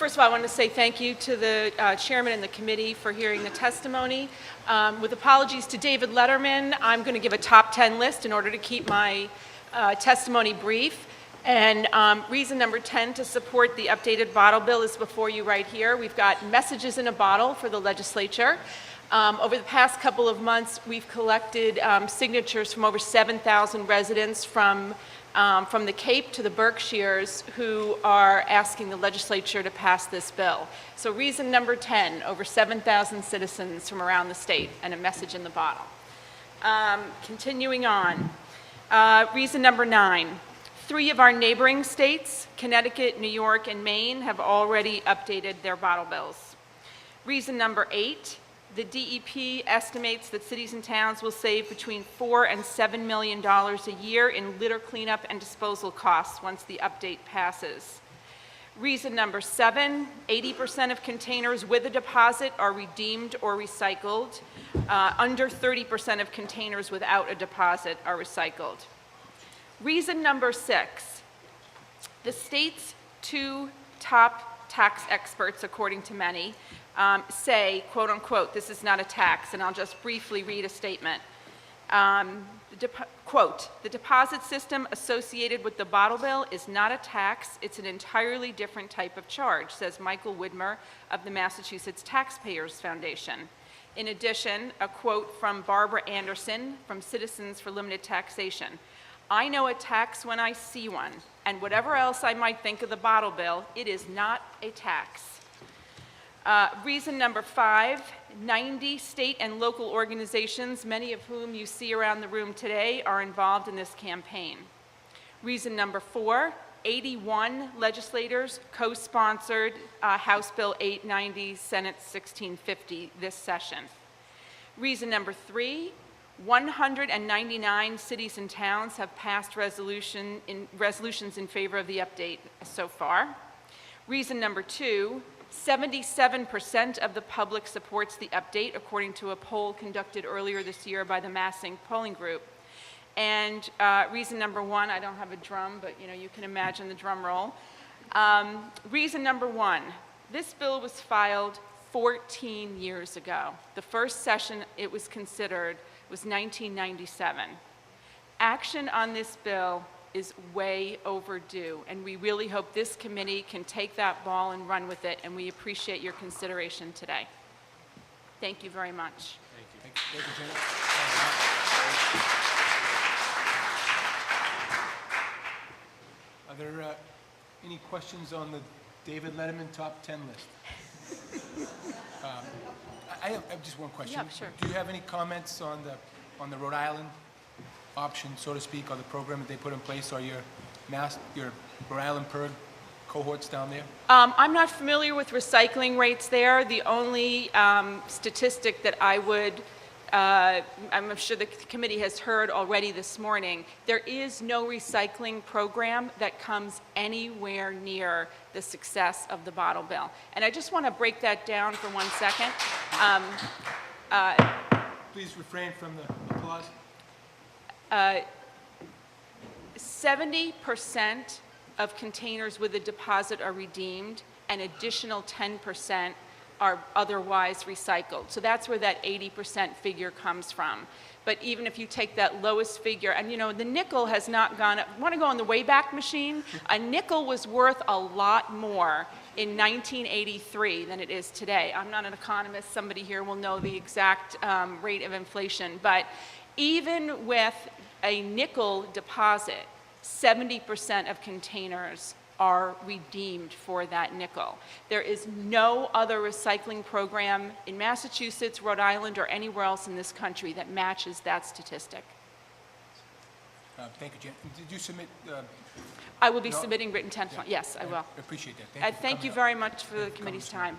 first of all, I want to say thank you to the chairman and the committee for hearing the testimony. With apologies to David Letterman, I'm going to give a top 10 list in order to keep my testimony brief. And reason number 10 to support the updated bottle bill is before you right here. We've got messages in a bottle for the legislature. Over the past couple of months, we've collected signatures from over 7,000 residents from the Cape to the Berkshires who are asking the legislature to pass this bill. So reason number 10, over 7,000 citizens from around the state and a message in the bottle. Continuing on, reason number 9, 3 of our neighboring states, Connecticut, New York, and Maine, have already updated their bottle bills. Reason number 8, the DEP estimates that cities and towns will save between $4 and $7 million a year in litter cleanup and disposal costs once the update passes. Reason number 7, 80% of containers with a deposit are redeemed or recycled. Under 30% of containers without a deposit are recycled. Reason number 6, the state's 2 top tax experts, according to many, say, quote unquote, this is not a tax, and I'll just briefly read a statement. Quote, the deposit system associated with the bottle bill is not a tax, it's an entirely different type of charge, says Michael Widmer of the Massachusetts Taxpayers Foundation. In addition, a quote from Barbara Anderson from Citizens for Limited Taxation. I know a tax when I see one, and whatever else I might think of the bottle bill, it is not a tax. Reason number 5, 90 state and local organizations, many of whom you see around the room today, are involved in this campaign. Reason number 4, 81 legislators co-sponsored House Bill 890, Senate 1650 this session. Reason number 3, 199 cities and towns have passed resolutions in favor of the update so far. Reason number 2, 77% of the public supports the update, according to a poll conducted earlier this year by the MASSPIRG polling group. And reason number 1, I don't have a drum, but you can imagine the drum roll. Reason number 1, this bill was filed 14 years ago. The first session it was considered was 1997. Action on this bill is way overdue, and we really hope this committee can take that ball and run with it, and we appreciate your consideration today. Thank you very much. Thank you. Thank you, Janet. Are there any questions on the David Letterman top 10 list? I have just one question. Yeah, sure. Do you have any comments on the Rhode Island option, so to speak, or the program that they put in place, or your Rhode Island PIRG cohorts down there? I'm not familiar with recycling rates there. The only statistic that I would, I'm sure the committee has heard already this morning, there is no recycling program that comes anywhere near the success of the bottle bill. And I just want to break that down for 1 second. Please refrain from the applause. 70% of containers with a deposit are redeemed, and additional 10% are otherwise recycled. So that's where that 80% figure comes from. But even if you take that lowest figure, and the nickel has not gone up. Want to go on the Wayback Machine? A nickel was worth a lot more in 1983 than it is today. I'm not an economist. Somebody here will know the exact rate of inflation. But even with a nickel deposit, 70% of containers are redeemed for that nickel. There is no other recycling program in Massachusetts, Rhode Island, or anywhere else in this country that matches that statistic. Thank you, Jen. Did you submit? I will be submitting written testimony. Yes, I will. I appreciate that. Thank you very much for the committee's time.